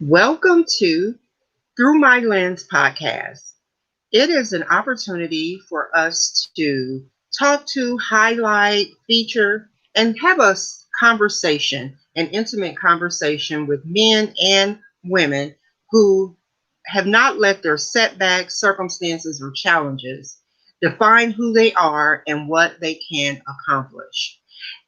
Welcome to Through My Lens podcast. It is an opportunity for us to talk to, highlight, feature, and have a conversation, an intimate conversation with men and women who have not let their setbacks, circumstances, or challenges define who they are and what they can accomplish.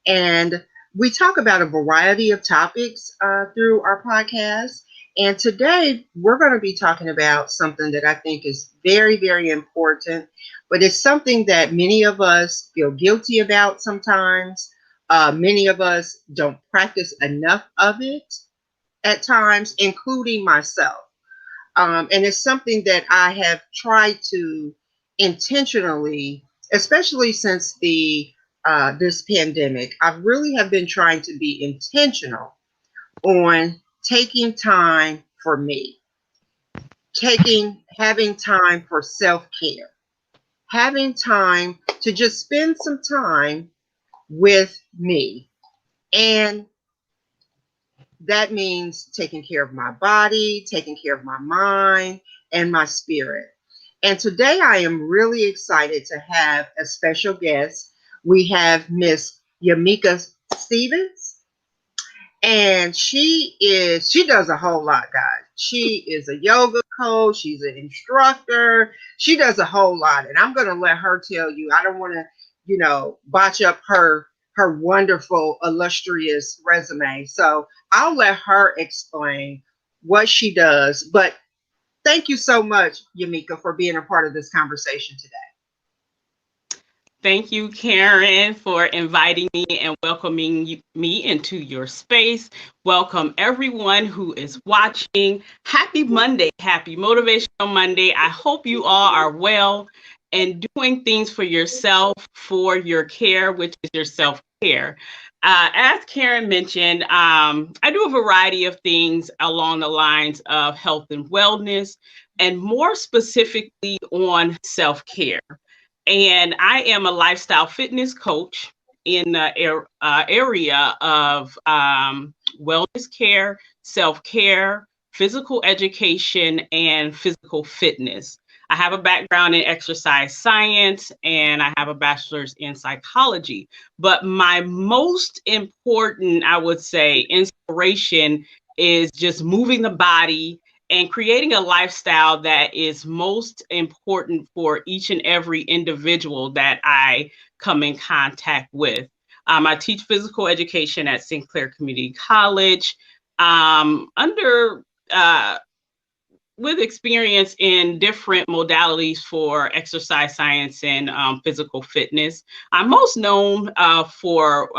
And we talk about a variety of topics through our podcast. And today we're going to be talking about something that I think is very, very important, but it's something that many of us feel guilty about sometimes. Many of us don't practice enough of it at times, including myself. And it's something that I have tried to intentionally, especially since the this pandemic, I really have been trying to be intentional on taking time for me, having time for self-care, having time to just spend some time with me. And that means taking care of my body, taking care of my mind, and my spirit. And today I am really excited to have a special guest. We have Miss Yamika Stephens, and she does a whole lot, guys. She is a yoga coach, she's an instructor, she does a whole lot. And I'm gonna let her tell you. I don't want to, botch up her wonderful, illustrious resume. So I'll let her explain what she does. But thank you so much, Yamika, for being a part of this conversation today. Thank you, Karen, for inviting me and welcoming me into your space. Welcome everyone who is watching. Happy Monday, happy Motivational Monday. I hope you all are well and doing things for yourself, for your care, which is your self-care. As Karen mentioned, I do a variety of things along the lines of health and wellness, and more specifically on self-care. And I am a lifestyle fitness coach in the area of wellness care, self-care, physical education, and physical fitness. I have a background in exercise science and I have a bachelor's in psychology. But my most important, I would say, inspiration is just moving the body and creating a lifestyle that is most important for each and every individual that I come in contact with. I teach physical education at Sinclair Community College under with experience in different modalities for exercise science and physical fitness. I'm most known for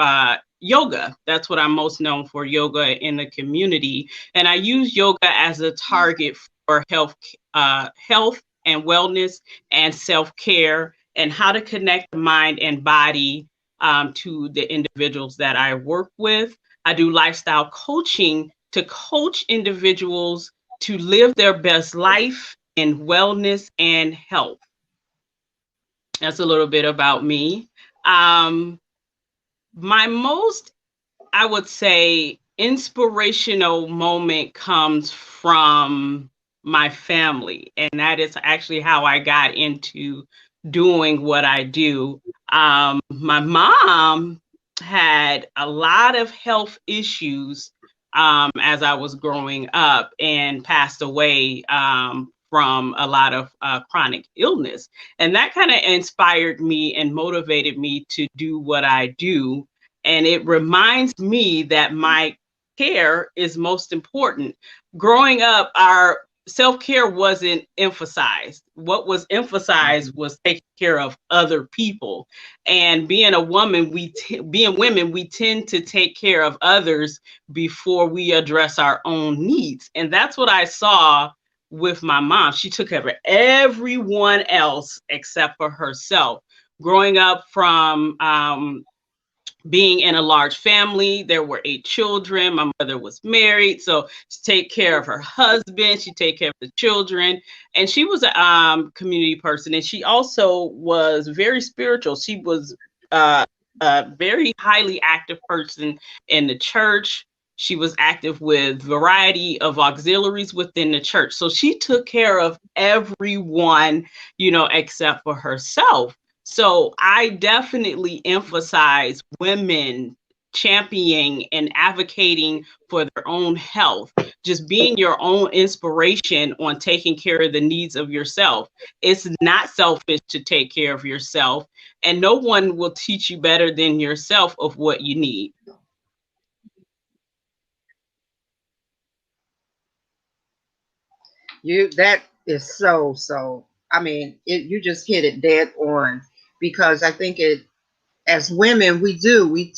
yoga. That's what I'm most known for, yoga in the community. And I use yoga as a target for health and wellness and self-care and how to connect the mind and body to the individuals that I work with. I do lifestyle coaching to coach individuals to live their best life in wellness and health. That's a little bit about me. My most, I would say, inspirational moment comes from my family, and that is actually how I got into doing what I do. My mom had a lot of health issues as I was growing up and passed away from a lot of chronic illness. And that kind of inspired me and motivated me to do what I do. And it reminds me that my care is most important. Growing up, our self-care wasn't emphasized. What was emphasized was taking care of other people. And being a woman, being women, we tend to take care of others before we address our own needs. And that's what I saw with my mom. She took care of everyone else except for herself. Growing up from being in a large family, there were 8 children. My mother was married, so she take care of her husband, she take care of the children, and she was a community person, and she also was very spiritual. She was a very highly active person in the church. She was active with variety of auxiliaries within the church. So she took care of everyone, except for herself. So I definitely emphasize women championing and advocating for their own health, just being your own inspiration on taking care of the needs of yourself. It's not selfish to take care of yourself, and no one will teach you better than yourself of what you need. That is so. I mean, you just hit it dead on, because I think it as women, we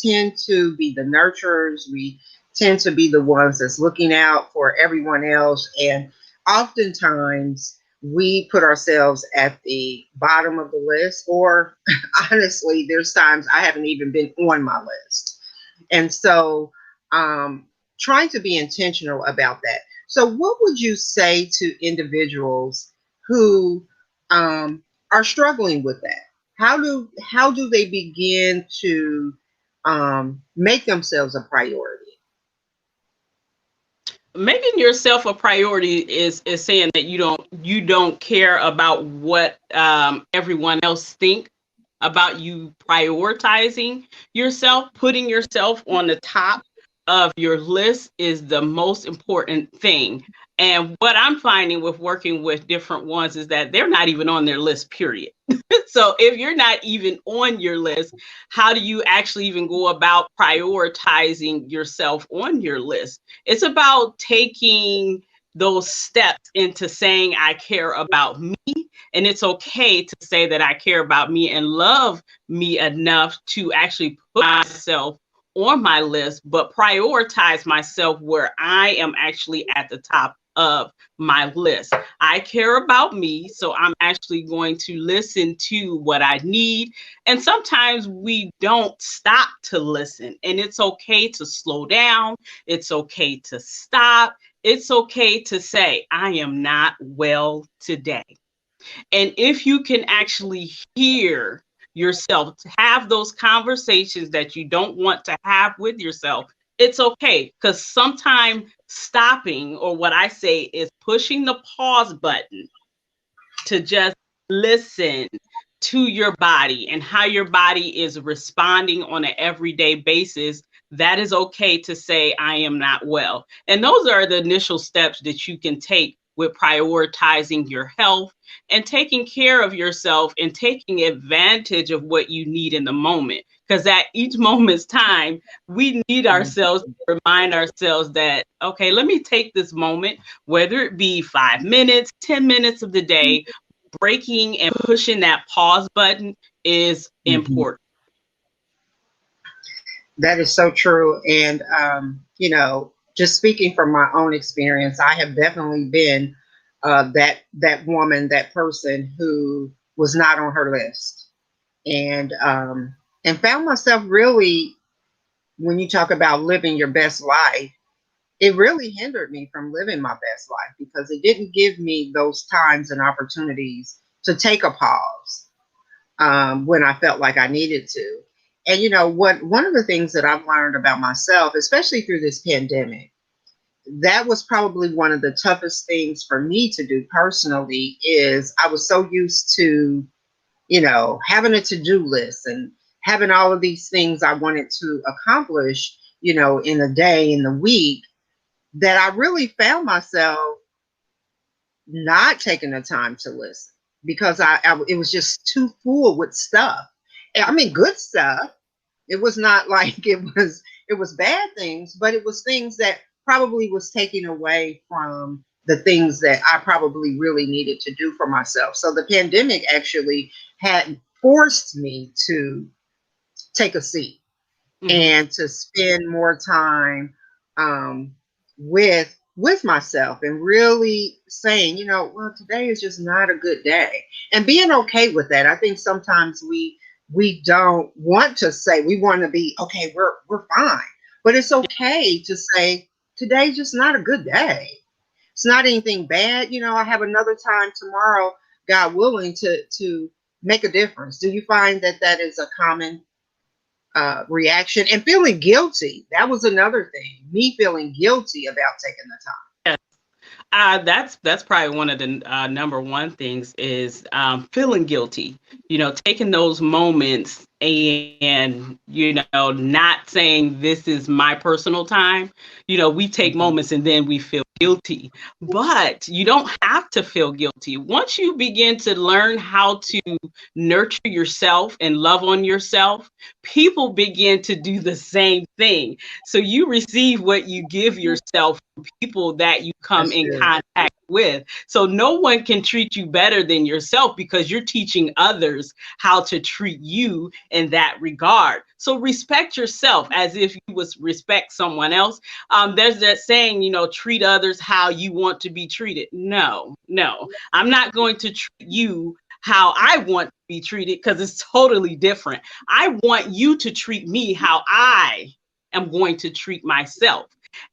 tend to be the nurturers. We tend to be the ones that's looking out for everyone else. And oftentimes we put ourselves at the bottom of the list, or honestly, there's times I haven't even been on my list. And so, um, trying to be intentional about that. So, what would you say to individuals who are struggling with that? How do they begin to make themselves a priority? Making yourself a priority is saying that you don't care about what everyone else think about you. Prioritizing yourself, putting yourself on the top of your list is the most important thing. And what I'm finding with working with different ones is that they're not even on their list, period. So if you're not even on your list, how do you actually even go about prioritizing yourself on your list? It's about taking those steps into saying, I care about me. And it's okay to say that I care about me and love me enough to actually put myself on my list, but prioritize myself where I am actually at the top of my list. I care about me, so I'm actually going to listen to what I need. And sometimes we don't stop to listen, and it's okay to slow down. It's okay to stop. It's okay to say, I am not well today. And if you can actually hear yourself, to have those conversations that you don't want to have with yourself, it's okay. Because sometimes stopping, or what I say is pushing the pause button to just listen to your body and how your body is responding on an everyday basis, that is okay to say, I am not well. And those are the initial steps that you can take with prioritizing your health and taking care of yourself and taking advantage of what you need in the moment. Because at each moment's time, we need ourselves to remind ourselves that, okay, let me take this moment, whether it be 5 minutes, 10 minutes of the day. Breaking and pushing that pause button is Mhm. important. That is so true. And, just speaking from my own experience, I have definitely been that woman, that person who was not on her list, and found myself really, when you talk about living your best life, it really hindered me from living my best life, because it didn't give me those times and opportunities to take a pause when I felt like I needed to. And what one of the things that I've learned about myself, especially through this pandemic, that was probably one of the toughest things for me to do personally, is I was so used to, having a to-do list and having all of these things I wanted to accomplish, in a day, in the week, that I really found myself not taking the time to listen, because it was just too full with stuff. I mean, good stuff. It was not like it was bad things, but it was things that probably was taking away from the things that I probably really needed to do for myself. So the pandemic actually had forced me to take a seat Mm-hmm. and to spend more time with myself, and really saying, well, today is just not a good day, and being okay with that. I think sometimes we don't want to say, we want to be okay, we're fine, but it's okay to say today's just not a good day. It's not anything bad. I have another time tomorrow, God willing, to make a difference. Do you find that that is a common reaction, and feeling guilty. That was another thing. Me feeling guilty about taking the time. That's probably one of the number one things is feeling guilty. Taking those moments and not saying this is my personal time. We take moments and then we feel guilty, but you don't have to feel guilty. Once you begin to learn how to nurture yourself and love on yourself, people begin to do the same thing. So you receive what you give yourself from people that you come That's in good. contact with. So no one can treat you better than yourself because you're teaching others how to treat you in that regard. So respect yourself as if you would respect someone else. There's that saying, treat others how you want to be treated. No, I'm not going to treat you how I want to be treated because it's totally different. I want you to treat me how I am going to treat myself.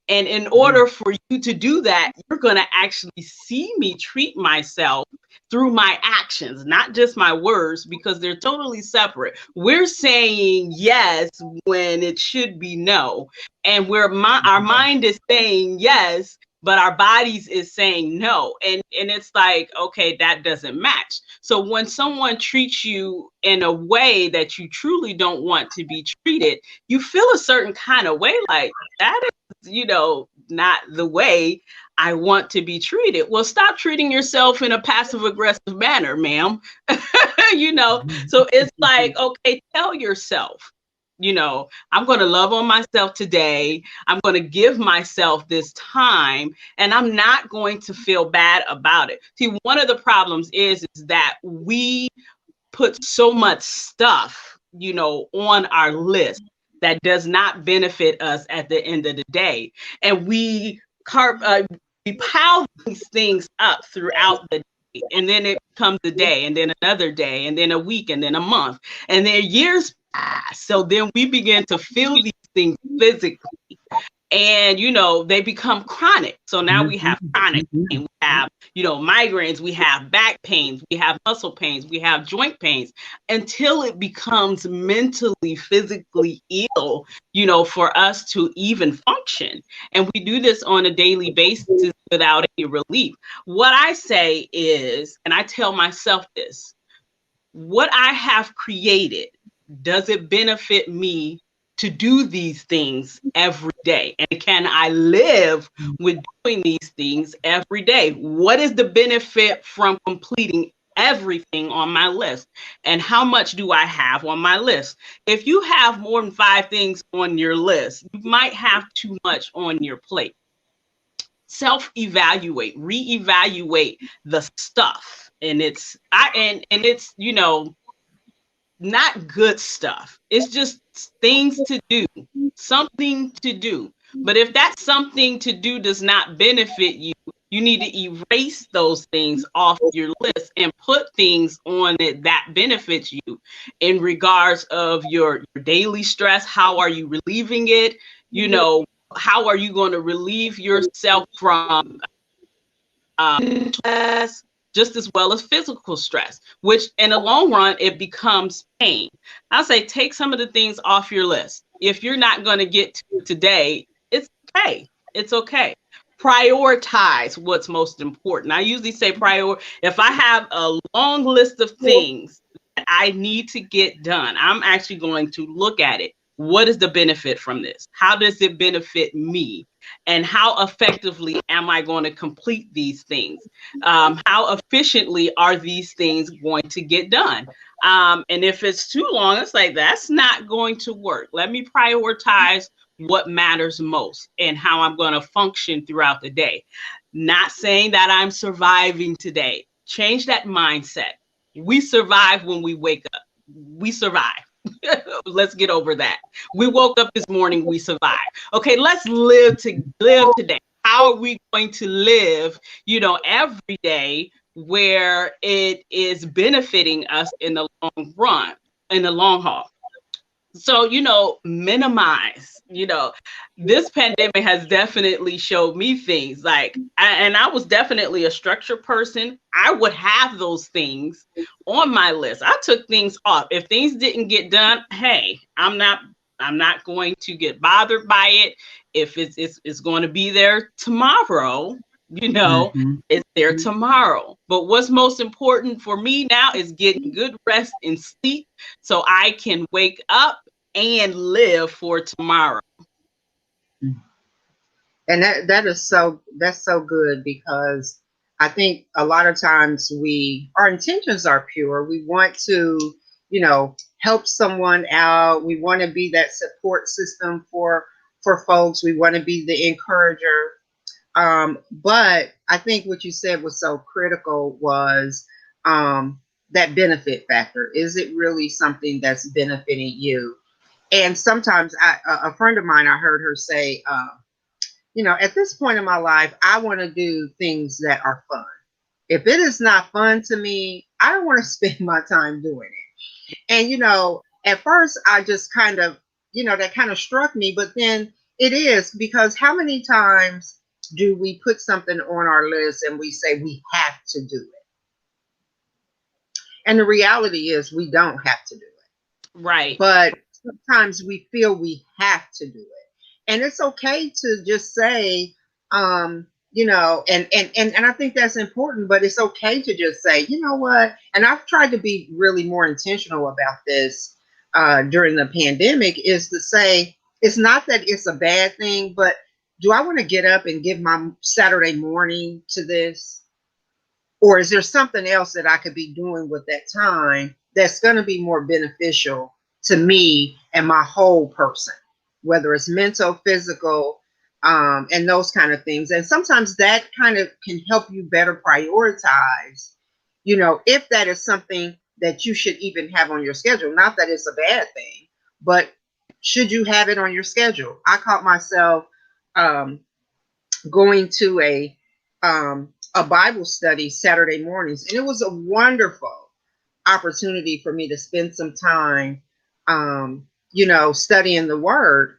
And in order for you to do that, you're going to actually see me treat myself through my actions, not just my words, because they're totally separate. We're saying yes when it should be no. And our mind is saying yes, but our bodies is saying no. And it's like, okay, that doesn't match. So when someone treats you in a way that you truly don't want to be treated, you feel a certain kind of way, like that is, not the way I want to be treated. Well, stop treating yourself in a passive aggressive manner, ma'am. So it's like, okay, tell yourself, I'm going to love on myself today. I'm going to give myself this time, and I'm not going to feel bad about it. See, one of the problems is that we put so much stuff, on our list that does not benefit us at the end of the day. And we pile these things up throughout the day. And then it becomes a day, and then another day, and then a week, and then a month. And then years pass. So then we begin to feel these things physically. And, they become chronic. So now we have chronic pain. We have, migraines. We have back pains. We have muscle pains. We have joint pains until it becomes mentally, physically ill, for us to even function. And we do this on a daily basis without any relief. What I say is, and I tell myself this, what I have created, does it benefit me to do these things every day? And can I live with doing these things every day? What is the benefit from completing everything on my list? And how much do I have on my list? If you have more than 5 things on your list, you might have too much on your plate. Self-evaluate, reevaluate the stuff. And it's not good stuff. It's just things to do, something to do. But if that something to do does not benefit you, you need to erase those things off your list and put things on it that benefits you in regards of your daily stress. How are you relieving it? How are you going to relieve yourself from stress, just as well as physical stress, which in the long run, it becomes pain. I'll say take some of the things off your list. If you're not going to get to today, it's okay. It's okay. Prioritize what's most important. I usually say if I have a long list of things that I need to get done, I'm actually going to look at it. What is the benefit from this? How does it benefit me? And how effectively am I going to complete these things? How efficiently are these things going to get done? And if it's too long, it's like, that's not going to work. Let me prioritize what matters most and how I'm going to function throughout the day. Not saying that I'm surviving today. Change that mindset. We survive when we wake up. We survive. Let's get over that. We woke up this morning, we survived. Okay, let's live today. How are we going to live, every day where it is benefiting us in the long run, in the long haul? So, minimize, this pandemic has definitely showed me things and I was definitely a structured person. I would have those things on my list. I took things off. If things didn't get done, hey, I'm not I'm not going to get bothered by it. If it's going to be there tomorrow, Mm-hmm. it's there tomorrow. But what's most important for me now is getting good rest and sleep so I can wake up and live for tomorrow. And that's so good because I think a lot of times our intentions are pure. We want to, help someone out. We want to be that support system for folks. We want to be the encourager. But I think what you said was so critical was that benefit factor. Is it really something that's benefiting you? And sometimes a friend of mine, I heard her say, at this point in my life, I want to do things that are fun. If it is not fun to me, I don't want to spend my time doing it. And, at first I just kind of, that kind of struck me, but then it is because how many times do we put something on our list and we say we have to do it? And the reality is we don't have to do it. Right. But sometimes we feel we have to do it. And it's okay to just say, and I think that's important, but it's okay to just say, you know what? And I've tried to be really more intentional about this during the pandemic, is to say, it's not that it's a bad thing, but do I want to get up and give my Saturday morning to this? Or is there something else that I could be doing with that time that's going to be more beneficial to me and my whole person, whether it's mental, physical, and those kind of things. And sometimes that kind of can help you better prioritize, if that is something that you should even have on your schedule. Not that it's a bad thing, but should you have it on your schedule? I caught myself going to a Bible study Saturday mornings, and it was a wonderful opportunity for me to spend some time, studying the Word.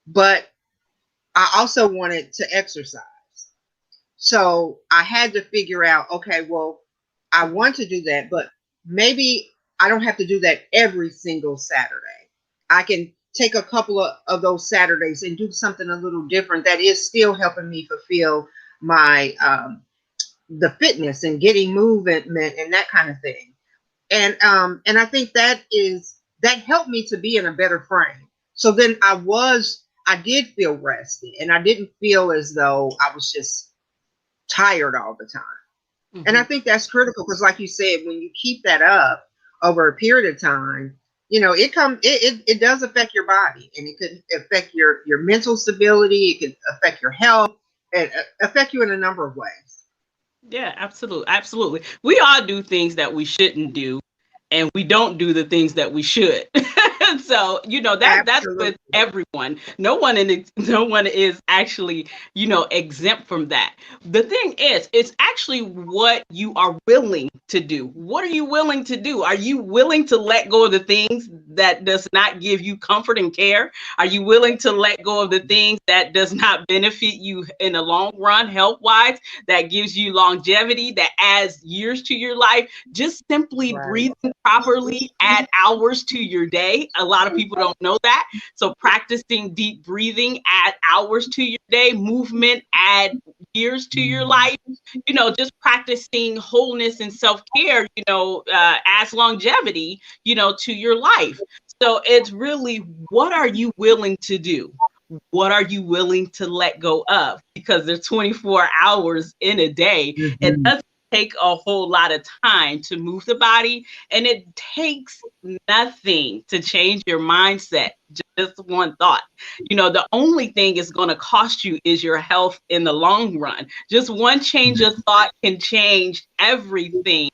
But I also wanted to exercise. So I had to figure out, okay, well, I want to do that, but maybe I don't have to do that every single Saturday. I can take a couple of those Saturdays and do something a little different that is still helping me fulfill my the fitness and getting movement and that kind of thing. And I think that helped me to be in a better frame. So then I did feel rested, and I didn't feel as though I was just tired all the time. Mm-hmm. And I think that's critical because, like you said, when you keep that up over a period of time, it does affect your body, and it could affect your mental stability. It could affect your health, and affect you in a number of ways. Yeah, absolutely. Absolutely. We all do things that we shouldn't do, and we don't do the things that we should. So, that's with Absolutely. everyone. No one is actually, exempt from that. The thing is, it's actually what you are willing to do. What are you willing to do? Are you willing to let go of the things that does not give you comfort and care? Are you willing to let go of the things that does not benefit you in the long run, health wise, that gives you longevity, that adds years to your life? Just simply Right. breathing properly add hours to your day. A lot of people don't know that. So practicing deep breathing add hours to your day. Movement add years to your life. Just practicing wholeness and self-care, adds longevity, to your life. So it's really, what are you willing to do? What are you willing to let go of? Because there's 24 hours in a day. It Mm-hmm. doesn't take a whole lot of time to move the body, and it takes nothing to change your mindset. Just one thought. The only thing it's going to cost you is your health in the long run. Just one change of thought can change everything,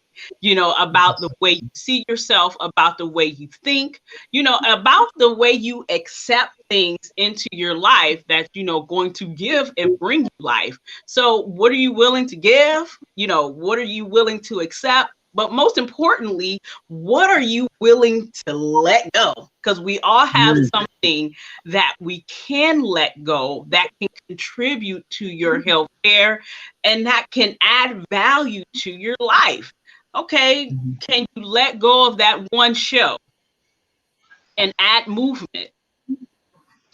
about the way you see yourself, about the way you think, about the way you accept things into your life that, going to give and bring you life. So what are you willing to give? What are you willing to accept? But most importantly, what are you willing to let go? Because we all have something that we can let go that can contribute to your health care and that can add value to your life. Okay, can you let go of that one show and add movement?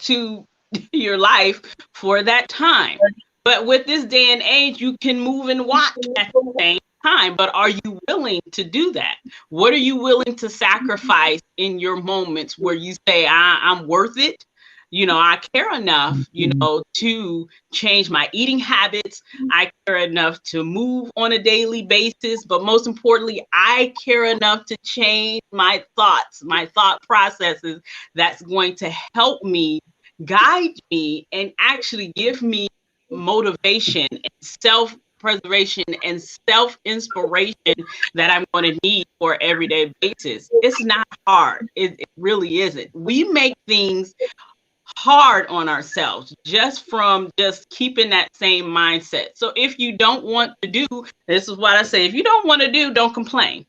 to your life for that time. But with this day and age, you can move and watch at the same time. But are you willing to do that? What are you willing to sacrifice in your moments where you say, I'm worth it? I care enough, to change my eating habits. I care enough to move on a daily basis. But most importantly, I care enough to change my thoughts, my thought processes that's going to help me, guide me, and actually give me motivation and self preservation and self inspiration that I'm going to need for everyday basis. It's not hard. It really isn't. We make things hard on ourselves just from just keeping that same mindset. So if you don't want to do, this is what I say, if you don't want to do, don't complain.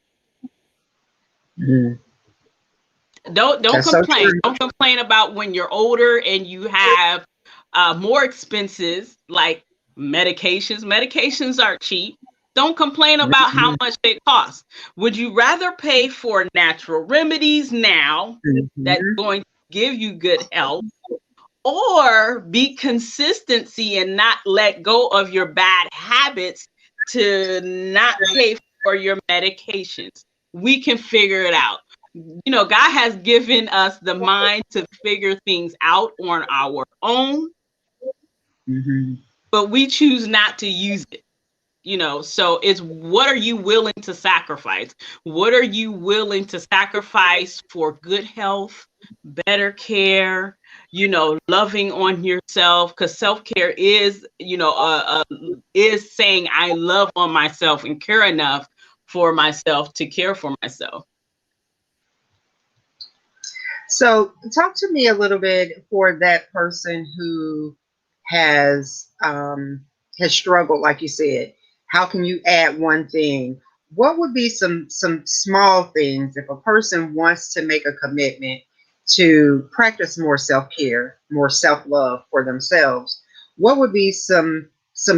Mm. Don't That's so complain. true. Don't complain about when you're older and you have more expenses like medications. Medications aren't cheap. Don't complain about how much they cost. Would you rather pay for natural remedies now that's Mhm. going to give you good health, or be consistency and not let go of your bad habits to not pay for your medications? We can figure it out. God has given us the mind to figure things out on our own, Mhm. but we choose not to use it. So it's, what are you willing to sacrifice? What are you willing to sacrifice for good health, better care, loving on yourself? Because self-care is, is saying I love on myself and care enough for myself to care for myself. So, talk to me a little bit for that person who has has struggled, like you said. How can you add one thing? What would be some small things if a person wants to make a commitment to practice more self care, more self love for themselves? What would be some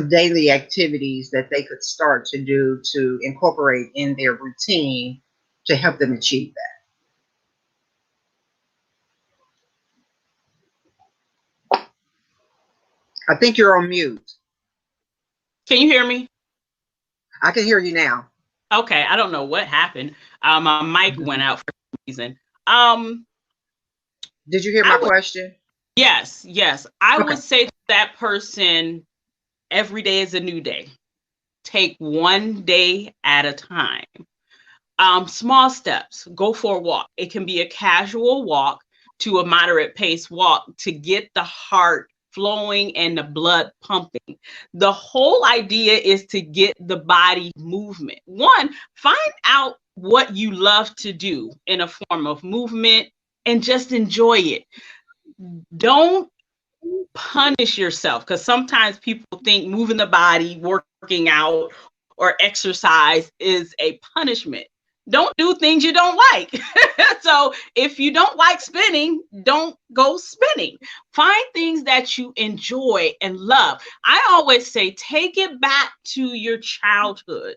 daily activities that they could start to do to incorporate in their routine to help them achieve that? I think you're on mute. Can you hear me? I can hear you now. Okay, I don't know what happened. My mic went out for some reason. Um, Did you hear I my would, question? yes, I Okay. would say to that person, every day is a new day. Take one day at a time. Small steps. Go for a walk. It can be a casual walk to a moderate pace walk to get the heart flowing and the blood pumping. The whole idea is to get the body movement. One, find out what you love to do in a form of movement and just enjoy it. Don't punish yourself, because sometimes people think moving the body, working out, or exercise is a punishment. Don't do things you don't like. So if you don't like spinning, don't go spinning. Find things that you enjoy and love. I always say, take it back to your childhood.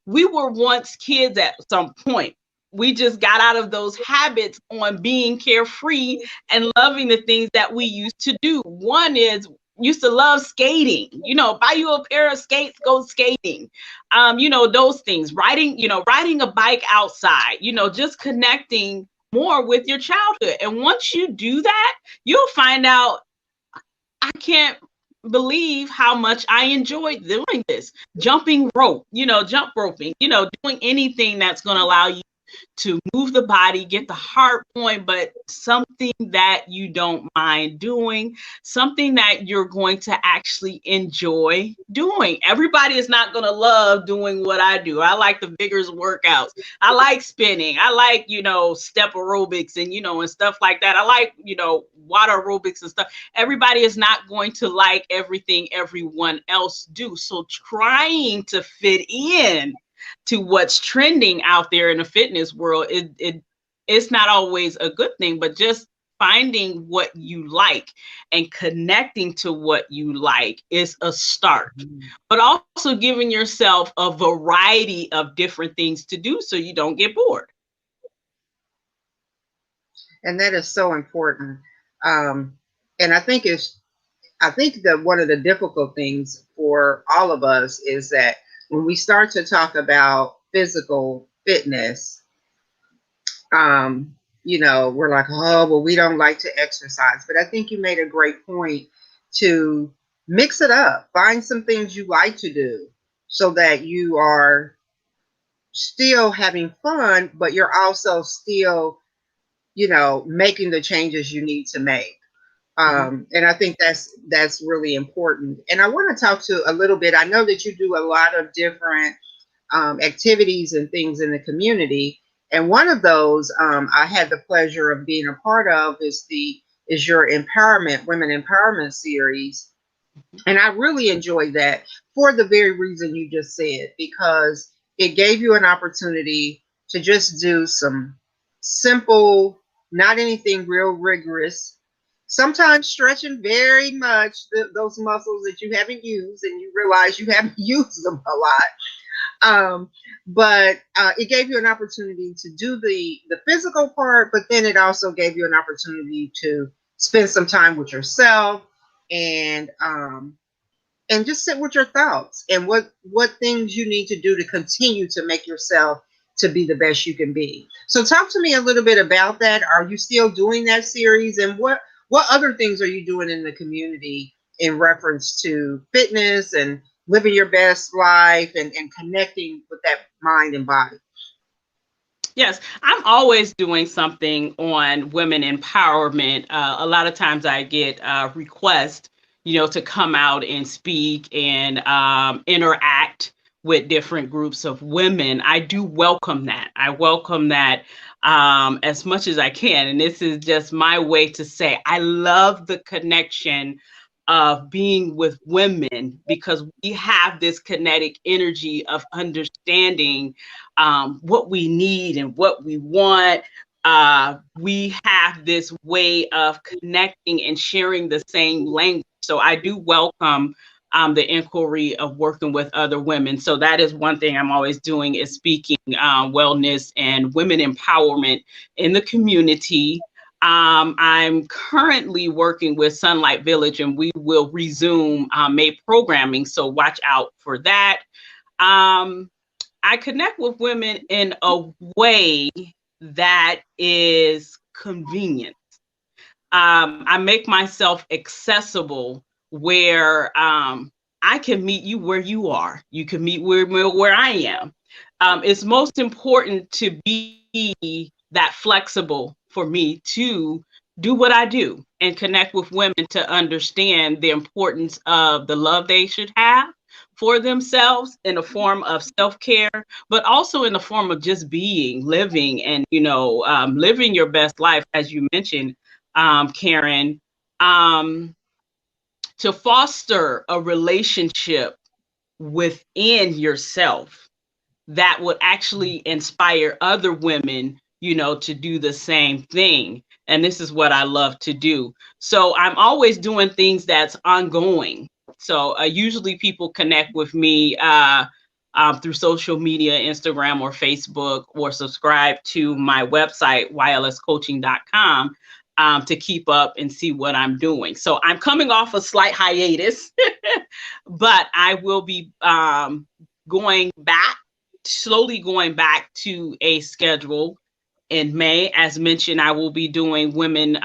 We were once kids at some point. We just got out of those habits on being carefree and loving the things that we used to do. One is, used to love skating, buy you a pair of skates, go skating. Those things, riding a bike outside, just connecting more with your childhood. And once you do that, you'll find out, I can't believe how much I enjoyed doing this. Jumping rope, jump roping, doing anything that's going to allow you to move the body, get the heart going, but something that you don't mind doing, something that you're going to actually enjoy doing. Everybody is not going to love doing what I do. I like the vigorous workouts. I like spinning. I like, step aerobics and, and stuff like that. I like, water aerobics and stuff. Everybody is not going to like everything everyone else do. So trying to fit in to what's trending out there in the fitness world, it's not always a good thing. But just finding what you like and connecting to what you like is a start. But also giving yourself a variety of different things to do so you don't get bored. And that is so important. And I think that one of the difficult things for all of us is that when we start to talk about physical fitness, um, we're like, oh, well, we don't like to exercise. But I think you made a great point to mix it up, find some things you like to do so that you are still having fun, but you're also still, making the changes you need to make. Mhm. And I think that's really important. And I want to talk to a little bit. I know that you do a lot of different activities and things in the community. And one of those I had the pleasure of being a part of is your empowerment, women empowerment series. And I really enjoyed that for the very reason you just said, because it gave you an opportunity to just do some simple, not anything real rigorous, sometimes stretching very much those muscles that you haven't used and you realize you haven't used them a lot. But it gave you an opportunity to do the physical part, but then it also gave you an opportunity to spend some time with yourself and just sit with your thoughts and what things you need to do to continue to make yourself to be the best you can be. So talk to me a little bit about that. Are you still doing that series, and what other things are you doing in the community in reference to fitness and living your best life and connecting with that mind and body? Yes, I'm always doing something on women empowerment. A lot of times I get requests, to come out and speak and interact with different groups of women. I do welcome that. I welcome that as much as I can. And this is just my way to say I love the connection of being with women because we have this kinetic energy of understanding what we need and what we want. We have this way of connecting and sharing the same language. So I do welcome the inquiry of working with other women. So that is one thing I'm always doing is speaking wellness and women empowerment in the community. I'm currently working with Sunlight Village, and we will resume May programming. So watch out for that. Um, I connect with women in a way that is convenient. I make myself accessible where I can meet you where you are. You can meet where I am. It's most important to be that flexible for me to do what I do and connect with women to understand the importance of the love they should have for themselves in the form of self-care, but also in the form of just being, living, and living your best life, as you mentioned, Karen, um, to foster a relationship within yourself that would actually inspire other women, to do the same thing. And this is what I love to do. So I'm always doing things that's ongoing. So usually people connect with me through social media, Instagram or Facebook, or subscribe to my website, ylscoaching.com, to keep up and see what I'm doing. So I'm coming off a slight hiatus, but I will be going back, slowly going back to a schedule in May. As mentioned, I will be doing women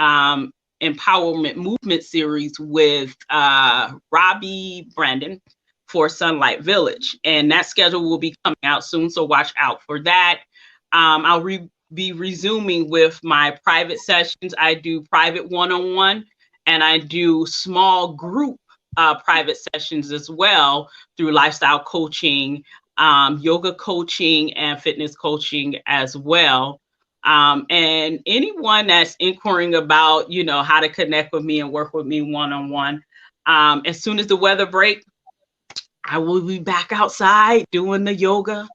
empowerment movement series with Robbie Brandon for Sunlight Village. And that schedule will be coming out soon, so watch out for that. I'll be resuming with my private sessions. I do private one-on-one, and I do small group private sessions as well through lifestyle coaching, yoga coaching, and fitness coaching as well. And anyone that's inquiring about, how to connect with me and work with me one-on-one, as soon as the weather breaks, I will be back outside doing the yoga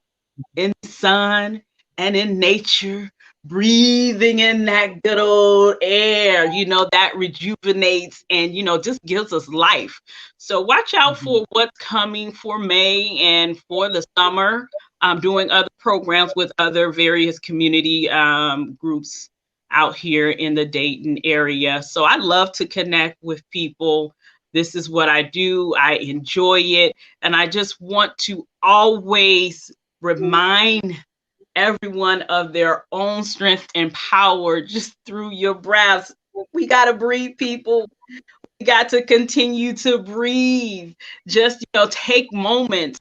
in the sun and in nature, breathing in that good old air, that rejuvenates and, just gives us life. So watch out Mhm. for what's coming for May and for the summer. I'm doing other programs with other various community groups out here in the Dayton area. So I love to connect with people. This is what I do. I enjoy it. And I just want to always remind everyone of their own strength and power just through your breaths. We got to breathe, people. We got to continue to breathe. Just, take moments,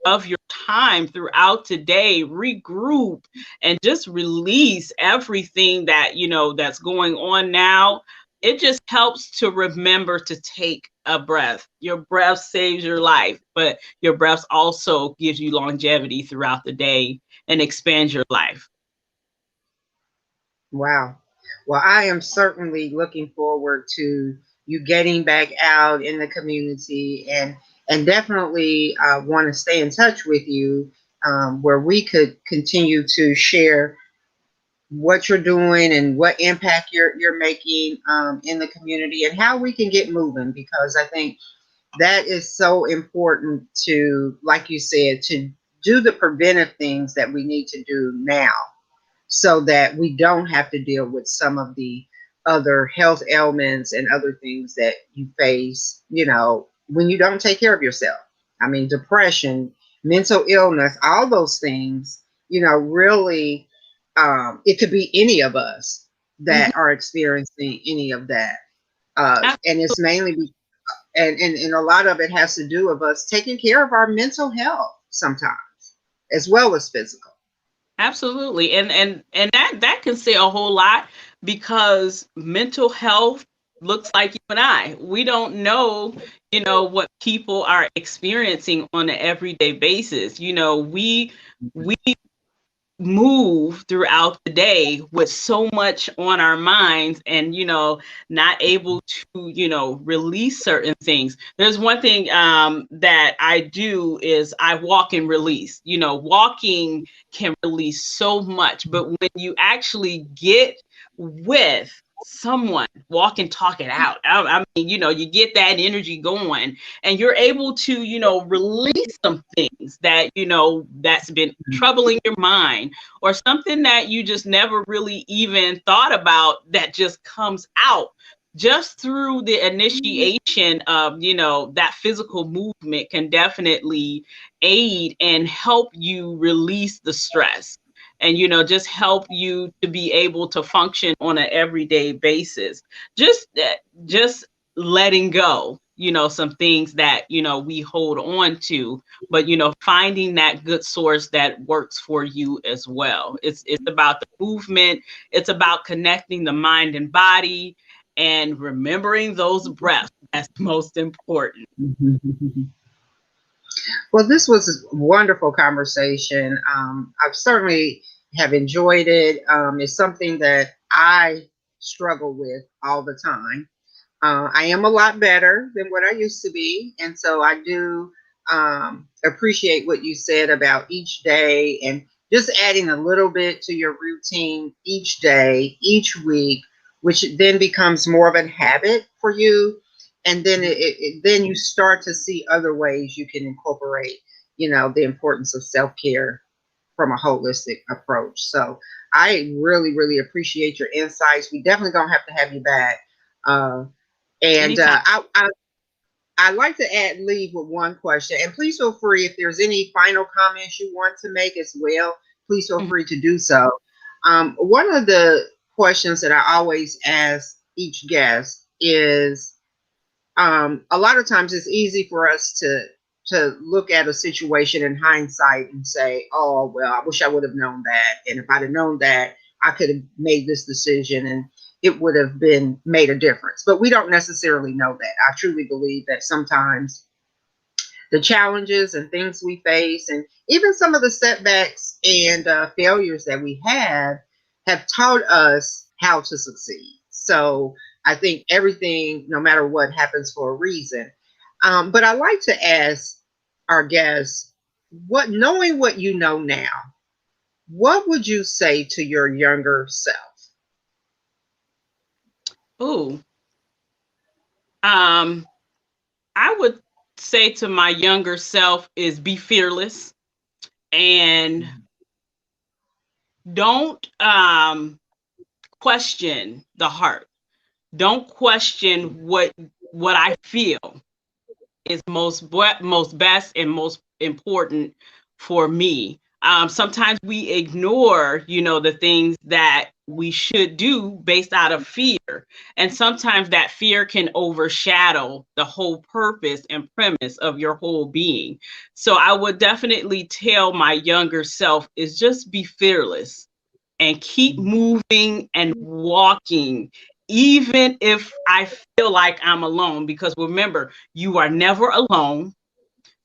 of your time throughout today, regroup and just release everything that, that's going on now. It just helps to remember to take a breath. Your breath saves your life, but your breath also gives you longevity throughout the day and expands your life. Wow. Well, I am certainly looking forward to you getting back out in the community, and definitely want to stay in touch with you, where we could continue to share what you're doing and what impact you're making in the community, and how we can get moving, because I think that is so important to, like you said, to do the preventive things that we need to do now, so that we don't have to deal with some of the other health ailments and other things that you face, when you don't take care of yourself. I mean, depression, mental illness, all those things, really, it could be any of us Mhm. that are experiencing any of that. And it's mainly, and a lot of it has to do with us taking care of our mental health sometimes, as well as physical. Absolutely. And that can say a whole lot, because mental health looks like you and I. We don't know, what people are experiencing on an everyday basis. We move throughout the day with so much on our minds, and not able to release certain things. There's one thing that I do is I walk and release. Walking can release so much, but when you actually get with someone, walk and talk it out. I mean, you get that energy going, and you're able to release some things that that's been troubling your mind, or something that you just never really even thought about, that just comes out just through the initiation of that physical movement can definitely aid and help you release the stress, and just help you to be able to function on an everyday basis. Just letting go, some things that we hold on to, but finding that good source that works for you as well. It's about the movement. It's about connecting the mind and body, and remembering those breaths. That's most important. Well, this was a wonderful conversation. I've certainly have enjoyed it. It's something that I struggle with all the time. I am a lot better than what I used to be. And so I do appreciate what you said about each day, and just adding a little bit to your routine each day, each week, which then becomes more of a habit for you. And then then you start to see other ways you can incorporate, the importance of self care from a holistic approach. So I really, really appreciate your insights. We definitely gonna have to have you back. Uh, and Anytime. I'd like to leave with one question. And please feel free, if there's any final comments you want to make as well, please feel Mhm. free to do so. One of the questions that I always ask each guest is, a lot of times it's easy for us to look at a situation in hindsight and say, "Oh, well, I wish I would have known that, and if I'd have known that, I could have made this decision, and it would have been made a difference." But we don't necessarily know that. I truly believe that sometimes the challenges and things we face, and even some of the setbacks and failures that we have taught us how to succeed. So I think everything, no matter what, happens for a reason. But I like to ask our guests, what, knowing what you know now, what would you say to your younger self? Ooh. Um, I would say to my younger self is be fearless, and don't question the heart. Don't question what I feel is most best and most important for me. Sometimes we ignore, the things that we should do based out of fear, and sometimes that fear can overshadow the whole purpose and premise of your whole being. So I would definitely tell my younger self is just be fearless and keep moving and walking, even if I feel like I'm alone. Because remember, you are never alone.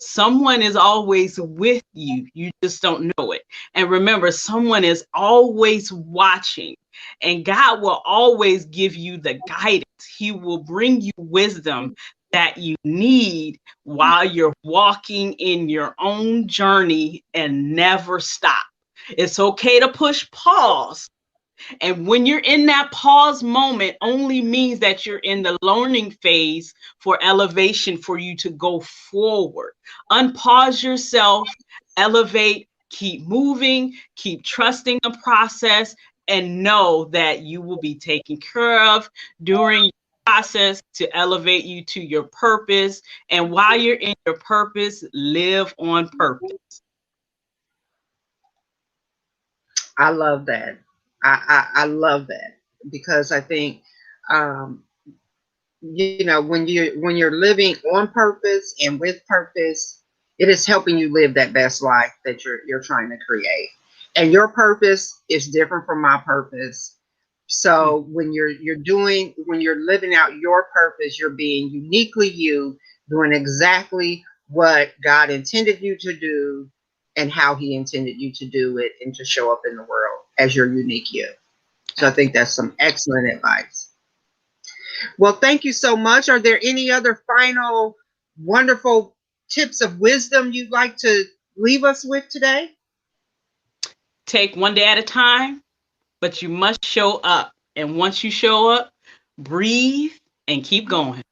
Someone is always with you. You just don't know it. And remember, someone is always watching. And God will always give you the guidance. He will bring you wisdom that you need while you're walking in your own journey and never stop. It's okay to push pause. And when you're in that pause moment, only means that you're in the learning phase for elevation for you to go forward. Unpause yourself, elevate, keep moving, keep trusting the process, and know that you will be taken care of during your process to elevate you to your purpose. And while you're in your purpose, live on purpose. I love that. I love that because I think, um, when you're living on purpose and with purpose, it is helping you live that best life that you're trying to create. And your purpose is different from my purpose. So when you're living out your purpose, you're being uniquely you, doing exactly what God intended you to do and how He intended you to do it and to show up in the world as your unique you. So I think that's some excellent advice. Well, thank you so much. Are there any other final wonderful tips of wisdom you'd like to leave us with today? Take one day at a time, but you must show up. And once you show up, breathe and keep going.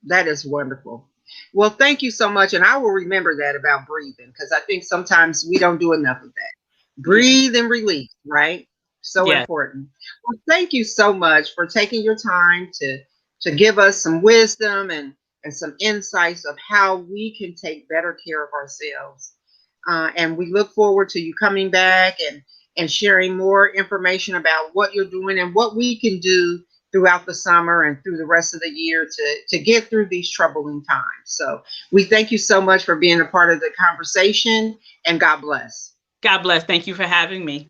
That is wonderful. Well, thank you so much. And I will remember that about breathing because I think sometimes we don't do enough of that. Yeah. Breathe and release, right? So Yes. important. Well, thank you so much for taking your time to give us some wisdom and some insights of how we can take better care of ourselves. And we look forward to you coming back and sharing more information about what you're doing and what we can do throughout the summer and through the rest of the year to get through these troubling times. So we thank you so much for being a part of the conversation, and God bless. God bless. Thank you for having me.